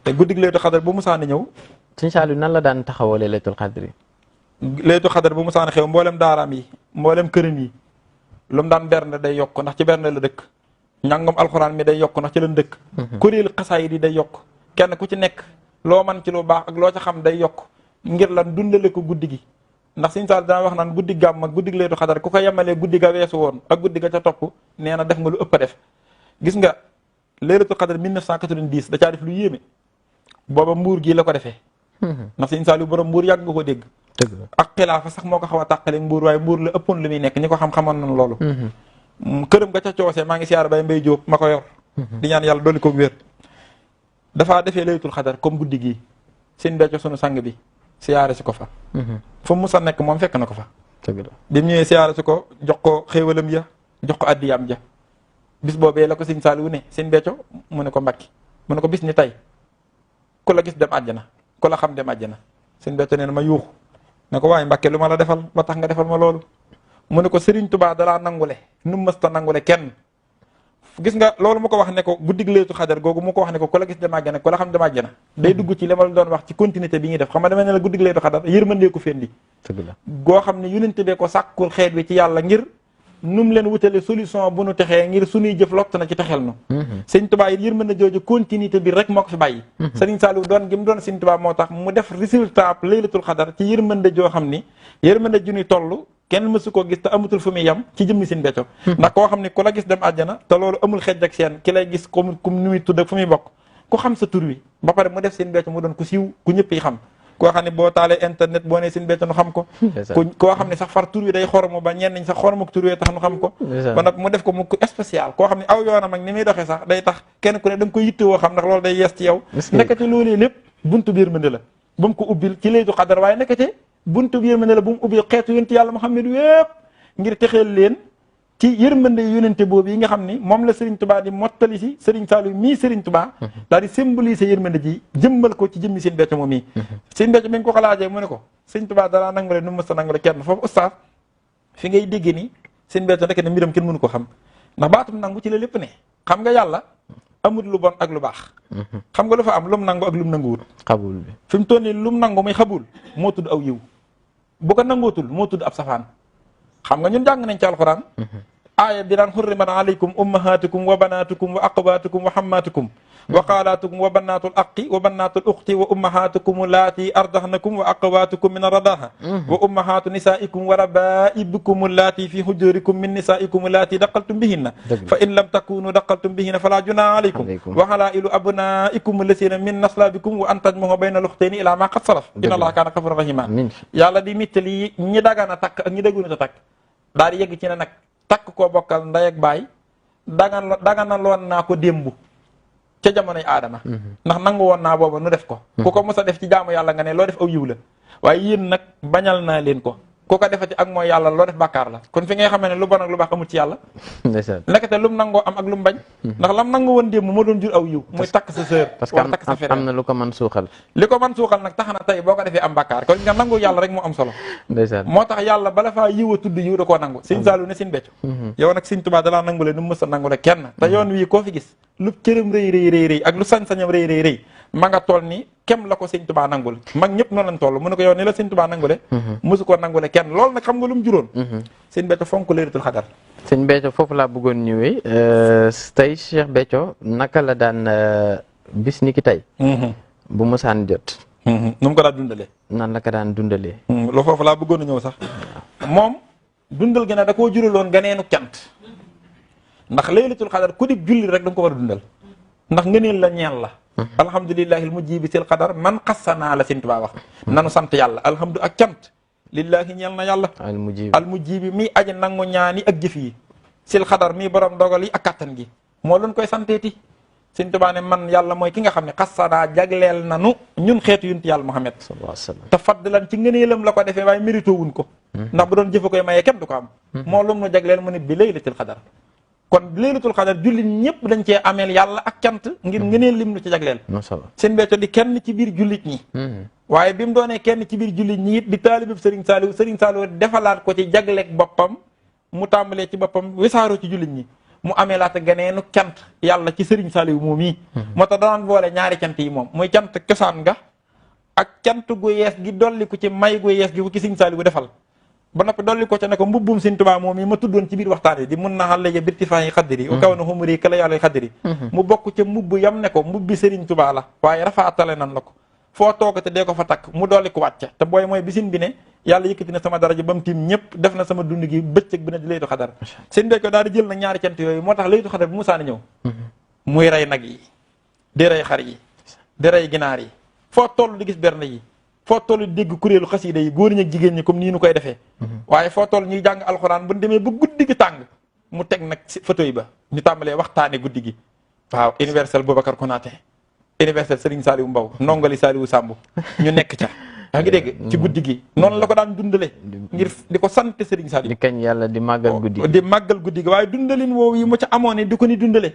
te guddig laylatul xadar bu musaana ñëw. sëñ Saliou nan la daan taxawoo laylatul xadri. laylatul xadar bu musaana xew mboolem daaraam yi mboolem këram yi lu mu daan bernde day yokk ndax ci bernde la dëkk. njàngam alxuraan mi day yokk ndax ci lañ dëkk. kuréel xasaayid yi day yokk kenn ku ci nekk loo man ci lu baax ak loo ca xam day yokk ngir lan dundale ko guddi gi. ndax Sëñ Saaliw dana wax naan guddi gàmm ak guddi laylatul xadar ku ko yemalee guddi ga weesu woon ak guddi ga ca topp nee na def nga lu ëpp a def. gis nga laylatul xadar 1990 da caa def lu yéeme booba mbuur gii la ko defee. ndax Sëñ Saaliw borom mbuur yàgg nga ko dégg. ak xilaafa sax moo ko xaw a tàqale mbuur waaye mbuur la ëppoon lu muy nekk ñi ko xam-xamoon nañ loolu. këram ga ca coosee maa ngi siyaar bay mbay jóob ma ko yor. di ñaan yàlla dolli ko wér. dafaa defee laylatul xadar comme guddi gii seen becco sunu sang bi siyaare si ko fa. fu mu musa nekk moom fekk na ko fa. bi mu ñëwee siyaare si ko jox ko xéewalam ya jox ko addiyaam ja bis boobee la ko Sëñ Saaliw ne seen becco mu ne ko mbakki mu ne ko bis ni tey ku la gis dem àjjana ku la xam dem àjjana seen becco nee na ma yuuxu ne ko waaye Mbàkke lu ma la defal ba tax nga defal ma loolu mu ne ko Sëriñ Tuubaa dalaa nangule nu mu mësta nangule kenn gis nga loolu mu ko wax ne ko guddig laylatul xadar googu mu ko wax ne ko ku la gis dem àjjana ku la xam dem àjjana day dugg ci li ma la doon wax ci continuité bi ñuy def xam nga dama ne la guddig laylatul xadar yërmandee ko fendi goo xam ne yonent bee ko sàkkul xeet wi ci yàlla ngir nu mu leen wutale solution bu nu texee ngir suñuy jëf lott na ci texel nu Sëñ Tuubaa it yërmande jooju continuité bi rek moo ko fi bàyyi Sëriñ Saaliw doon gi mu doon Sëñ Tuubaa moo tax mu def résultat laylatul xadar ci yërmande joo xam ni yërmande ju ni toll kenn mësu ko gis te amatul fu muy yem ci jëmmi Sëñ Béthio ndax koo xam ne ku la gis dem àjjana te loolu amul xejj ak seen ki lay gis comme nu muy tudd ak fu muy bokk ku xam sa tur wi ba pare mu def Sëñ Béthio mu doon ku siiw ku ñëpp yi xam koo xam ne boo taalee internet boo nee Sëñ Béthio nu xam ko koo xam ne sax far tur wi day xoromu ba ñenn ñi sax xoromu tur wi tax nu xam ko ba nag mu def ko mu spécial koo xam ne aw yoonam ak ni muy doxee sax day tax kenn ku ne da nga koy yittewoo xam ndax loolu day yees ci yow nekkate loolee lépp buntu biir mënde la ba mu ko ubbil ci laylatul xadar waaye nekkate buntu biir mënde la bu mu ubbil xeetu yonent yàlla Muhammad wépp ngir texeel leen ci yërmande yonente boobu yi nga xam ni moom la Serigne Touba di mottali si Serigne Saliou mii Serigne Touba daal di symboliser yërmande ji jëmmal ko ci jëmmi Sëñ Béthio moom mii Sëñ Béthio mi ngi ko xalaajee mu ne ko Serigne Touba dalaa nangule nu mës a nangule kenn foofu oustaz fi ngay dégg ni Sëñ Béthio nekk ne mbiram kenn mënu ko xam ndax baatum nangu ci la lépp ne xam nga yàlla amul lu bon ak lu baax xam nga lu fa am lu mu nangu ak lu mu nanguwul xabul bi fi mu toll nii lu mu nangu muy xabul moo tudd aw yiw bu ko nangootul moo tudd ab safaan xam nga ñun jàng nañ ci alxuraan aaya bi daan xurrimat alaykum ummahatukum wa banatukum wa aqwatukum wa hammatukum wa xaalaatukum wa bannaatul aqi wa bannaatul uxti wa ummahatukum laati ardaxnakum wa aqwatukum min aradaha wa ummahatu nisaikum wa rabaibukum laati fi hujurikum min nisaikum laati daqaltum bihinna fa in lam takunu daqaltum bihinna fala junaha alaykum wa halailu abnaikum lasina min naslabikum wa an tajmahu bayna luxtayni ila ma qad salaf inna allaha kaana gafuran rahima yàlla di mittali ñi dagana takk ak ñi daguna ta takk daal di yegg ci ne nag takk koo bokkal ndey ak baay dagana loon naa ko démb ca jamonoy aadama ndax nangu woon naa booba nu def ko ku ko mos a def ci jaamu yàlla nga ne loo def aw yiw la waaye yéen nag bañal naa leen ko ku ko defati ak mooy yàlla loo def bàkkaar la kon fi ngay xamee ne lu bon ak lu baax amul ci yàlla nekkate lu mu nangoo am ak lu mu bañ ndax lam nangu woon démb moo doon jur aw yiw muy takk sa sœur parce que am na lu ko mën suuxal li ko mën suuxal nag tax na tey boo ko defee am bàkkaar kon nga nangu yàlla rek moo am solo moo tax yàlla bala faa yiw a tudd yiw da koo nangu Sëñ Saaliw ne Sëñ Béthio yow nag Sëñ Tuubaa dalaa nangule nu mu mës a nangule kenn te yoon wii koo fi gis lu cëram rëy rëy ak lu sañ-sañam rëy ma nga toll ni kem la ko Sëñ Tuubaa nangul mag ñëpp noonu lañ toll mu ne ko yow ni la Sëñ Tuubaa nangule mosu ko nangule kenn loolu nag xam nga lu mu juróon Sëñ Béthio fonk laylatul xadar Sëñ Béthio foofu laa bëggoon ñëwee tey Cheikh Béthio naka la daan bis ni ki tey bu mësaan jot nu mu ko daan dundalee nan la ko daan dundalee loolu foofu laa bëggoon a ñëw sax moom dundal gi nag da koo juraloon ganeenu cant ndax laylatul xadar ku dib julli rek da nga ko war a dundal ndax ngëneel la ñeel la alhamdulillahi almujibi sil qadar man xassanaa la Sëñ Tuubaa wax nanu sant yàlla alhamdu ak cant lillahi ñeel na yàlla almujibi mi aji nangu ñaani ak jëf yi sil xadar mi borom dogal yi ak kattan gi moo loon koy santeeti Sëñ Tuubaa ne man yàlla mooy ki nga xam ne xassanaa jagleel nanu ñun xeetu yunti yàlla Muhammad te fadlan ci ngëneelam la ko defee waaye mérito wuñ ko ndax bu doon jëfa koy mayee kenn du ko am moo lum nu jagleel mu ne bi laylatul xadar kon laylatul xadar jullit ñëpp dañ cee ameel yàlla ak cant ngir ngëneel lim nu ci jagleel Sëñ Béthio di kenn ci biir jullit ñi waaye bi mu doonee kenn ci biir jullit ñi it di taalibib Serigne Saliou defalaat ko ci jagleeg boppam mu tàmbalee ci boppam wisaaroo ci jullit ñi mu amee laata ganeenu cant yàlla ci Serigne Saliou moom yi moo tax danaan boole ñaari cant yi moom muy cant cosaan nga ak cant gu yees gi dolli ko ci may gu yees gi ko ci Serigne Saliou defal ba noppi dolli ko ca ne ko mbubbum Serigne Touba moom yi ma tuddoon ci biir waxtaan yi di mun na xale ya birtifaa yi xaddiri u kaw na xumuri kala yàlla xaddiri mu bokk ca mbubb yam ne ko mbubbi Serigne Touba la waaye rafaatale nan la ko foo toogate dee ko fa takk mu dolli ko wàcce te booy mooy bisin bi ne yàlla yëkkati na sama daraja ba mu tiim ñëpp def na sama dund gi bëccëg bi ne di laytu xadar seen béyko daal di jël nag ñaari cant yooyu moo tax laytu xadar bu musaani ñëw muy rey nag yi di rey xar yi di rey ginaar yi foo toll di gis berne yi foo toll di dégg kuréelu xasiida yi góor ñi ak jigéen ñi comme nii nu koy defee waaye foo toll ñuy jàng alxuraan bu ñu demee ba guddi gi tàng mu teg nag si fauteuil ba ñu tàmbalee waxtaane guddi gi waaw universel Boubacar Konaté universel Serigne Saliou Mbow ndongali Saliou Samb ñu nekk ca yaa ngi dégg ci guddi gi noonu la ko daan dundale ngir di ko sant Serigne Saliou di kañ yàlla di màggal guddi di màggal guddi gi waaye dundalin woowu yi mu ca amoon ni di ko ni dundale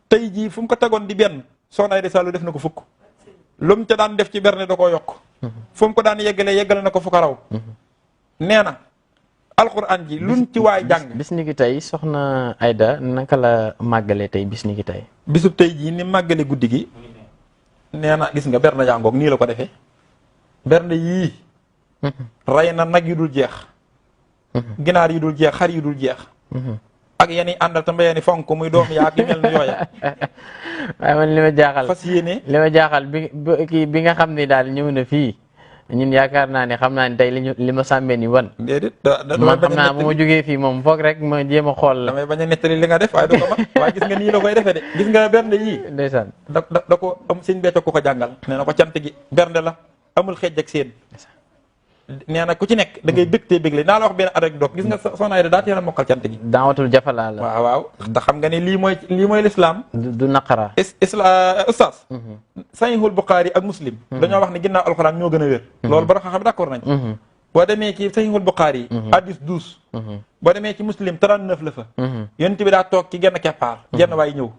tey jii fu mu ko tegoon di benn Soxna Aïda Saliou def na ko fukk lu mu ca daan def ci berne da koo yokk fu mu ko daan yeggale na ko fu ko raw nee na alxuraan ji luñ ci waay jàng bis ni ki tey Soxna Aïda naka la màggalee tey bis ni ki tey bisub tey jii ni màggale guddi gi nee na gis nga berne jàngoog nii la ko defee bernde yii rey na nag yu dul jeex ginaar yu dul jeex xar yu dul jeex ak yeni àndal te mbayee ni fonk muy doom yaak yu mel ni yooya waaye man li ma jaaxal fas yéene li ma jaaxal bi nga xam ni daal ñëw na fii ñun yaakaar naa ne xam naa ne tey li ma sàmmee ni wan déedéet man xam naa bu ma jógee fii moom foog rek ma jéem a xool la damay bañ a nettali li nga def waaye du ko man waaye gis nga nii la koy defee de gis nga bernde yii ndeysaan da ko am sëñ becco ko jàngal nee na ko cant gi bernde la amul xeej ak seen nee na ku ci nekk da ngay bégtee bégle naa la wax benn anecdote gis nga Soxna Aïda daa teel a mokkal cant gi daawatul jafalaa la waaw ndax xam nga ne lii mooy lislaam du naqara ustaas Sahihul Bukhari ak Muslim dañoo wax ne ginnaaw alxuraan ñoo gën a wér loolu bara xam d'accord nañ boo demee ci Sahihul Bukhari hadis 12 boo demee ci Muslim 39 la fa yonent bi daa toog ci genn keppaar genn waay ñëw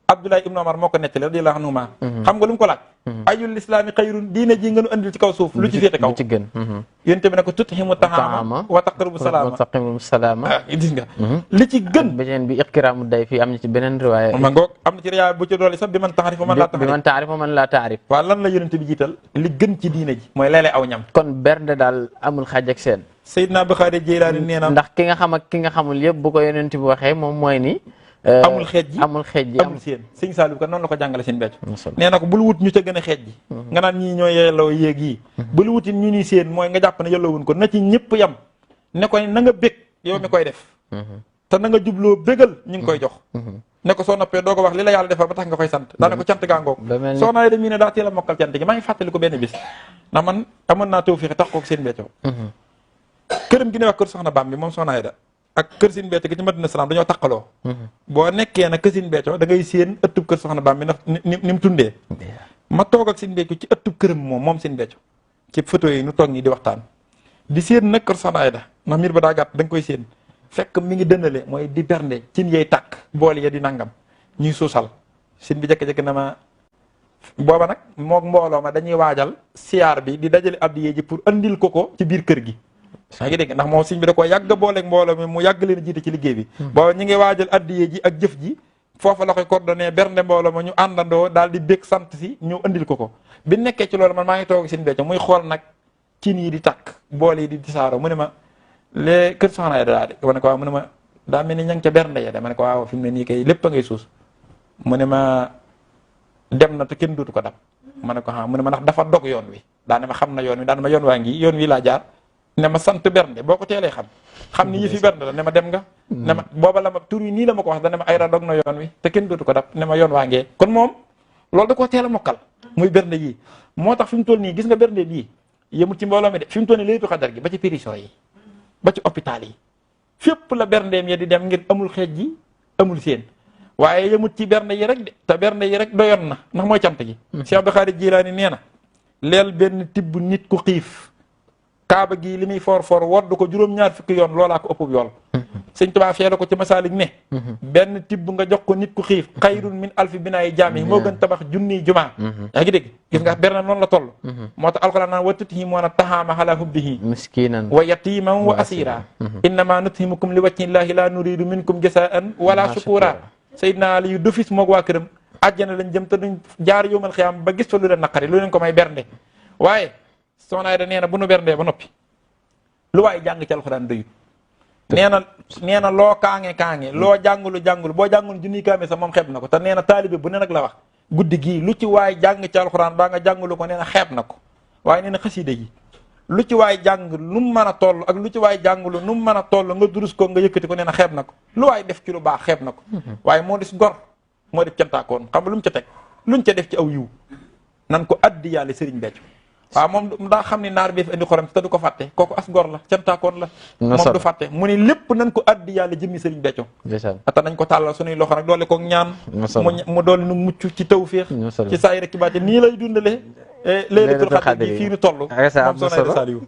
Abdoulaye Ibn Omar moo ko nettali radiyallahu anhuma xam nga lu mu ko laaj ayul islaami xayrun diine ji nga nu andil ci kaw suuf lu ci féete kaw lu ci gën yonent bi ne ko tuthimu tahaama wa taqrabu salaama gis nga li ci gën beneen bi iqtiraamu day fii am na ci beneen riwaaya ma ngoog am na ci riwaaya bu ci doole sax bi man taarif man laa taarif waaw lan la yonent bi jiital li gën ci diine ji mooy leele aw ñam kon bernde daal amul xaaj ak seen Seydina Bukhari Jeylaani nee na ndax ki nga xam ak ki nga xamul yëpp bu ko yonent bi waxee moom mooy ni amul xeej ji amul seen sëñ Saliou kan noonu la ko jàngale seen becc nee na ko bul wut ñu ca gën a xeej ji nga naan ñii ñoo yelloo yéeg yi bul wuti ñu ni seen mooy nga jàpp ne yelloowuñ ko na ci ñëpp yam ne ko na nga bég yow mi koy def te na nga jubloo bégal ñu ngi koy jox ne ko soo noppee doo ko wax li la yàlla defal ba tax nga koy sant daane ko cant gaangoog Soxna Aïda mii ne daa teel a mokkal cant gi maa ngi fàttali ko benn bis ndax man amoon naa tawfiix tax kook seen becco këram gi ne wax kër Soxna Bam bi moom Soxna Aïda ak kër Sine Béthio gi ci Madina Salaam dañoo taqaloo boo nekkee nag kër Sine Béthio da ngay séen ëttub kër Soxna Bam bi ni mu tundee ma toog ak Sine Béthio ci ëttub këram moom Sine Béthio ci photo yi nu toog nii di waxtaan di séen nag kër Soxna Aïda ndax miir ba daa gàtt da nga koy séen fekk mi ngi dëndale mooy di bernde cin yey tàkk bool ya di nangam ñuy suusal Sine bi jëkk-jëkk na ma booba nag mook mbooloo ma dañuy waajal siyaar bi di dajale addiya ji pour andil ko ci biir kër gi yaa ngi dégg ndax moom sëñ bi da ko yàgg booleeg mbooloo mi mu yàgg leen a jiite ci liggéey bi booba ñu ngi waajal addiye ji ak jëf ji foofa la koy coordonné bernde mbooloo ma ñu àndandoo daal di bég sant si ñu andil ko bi nekkee ci loolu man maa ngi toog seen becco muy xool nag cin yi di tàkk bool yi di tisaaroo mu ne ma lee kër Soxna Aïda daa de ma ne ko waaw mu ne ma daa mel ni ña ngi ca bernde ya de ma ne ko waaw fi mu ne nii kay lépp a ngay suus mu ne ma dem na te kenn dootu ko dab ma ne ko mu ne ma ndax dafa dog yoon wi daane ma xam na yoon wi daane ma yoon waa ngi yoon wi laa jaar ne ma sant bernde boo ko teelee xam ni yëfi bernde la ne ma dem nga ne ma booba la ma tur yi nii la ma ko wax dane ma Aïda dog na yoon wi te kenn dootu ko dab ne ma yoon waa ngee kon moom loolu da koo teel a mokkal muy bernde yii moo tax fi mu toll nii gis nga bernde bii yëmul ci mbooloo mi de fi mu toll nii laytu xadar gi ba ci prison yi ba ci hôpital yi fépp la berndeem ya di dem ngir amul xeej ji amul seen waaye yëmut ci bernde yi rek de te bernde yi rek doyoon na ndax mooy cant gi Cheikh Abdou Khadir Jilaani nee na leel benn tibb nit ku xiif kaaba gi li muy for wodd ko juróom-ñaar fukki yoon loolaa ko ëpp yool sëñ Tuubaa feela ko ci masaalik ne benn tibb nga jox ko nit ku xiif xayrun min alfi binaayi jaami moo gën tabax junniy jumaa yaa ngi dégg gis nga berne noonu la toll moo tax alxuraan naan wa tuthimuuna tahaama ala hubbihi miskinan wa yatiman wa asira innama nuthimukum li wajhi llahi la nuridu minkum jasaan wala shukura Seydina Ali yu dofis moog waa këram àjjana lañ jëm te duñ jaar yowmal xiyaam ba gis fa lu leen naqari lu leen ko may bernde waaye Soxna Ayda nee na bu nu berndee ba noppi lu waaye jàng ci alxuraan doyut nee na loo kaange loo jàngulu boo jàngul junniy kaame sax moom xeeb na ko te nee na taalibe bu ne nag la wax guddi gii lu ci waay jàng ci alxuraan baa nga jàngulu ko nee na xeeb na ko waaye nee na xasiida yi lu ci waay jàng nu mu mën a toll ak lu ci waay jàngulu nu mu mën a toll nga durus ko nga yëkkati ko nee na xeeb na ko lu waay def ci lu baax xeeb na ko waaye moo dis gor moo def cantaakoon xam nga lu mu ca teg luñ ca def ci aw yiw nan ko addi yàlla Sëriñ Béthio waaw moom daa xam ne naar bi fi indi xorom te du ko fàtte kooku as gor la cantaakoon la moom du fàtte mu ni lépp nañ ko addi yàlla jëmmi Sëriñ Béthio ata nañ ko tàllal suñuy loxo nag doole ko ñaan mu doole nu mucc ci tawféex ci saa yi rek baate nii lay dundale Laylatul Qadr bi fii nu toll moom Soxna Ayda Saliou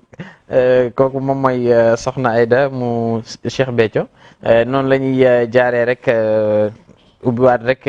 kooku moom mooy Soxna Ayda mu Cheikh Béthio noonu la ñuy jaaree rek ubbiwaat rek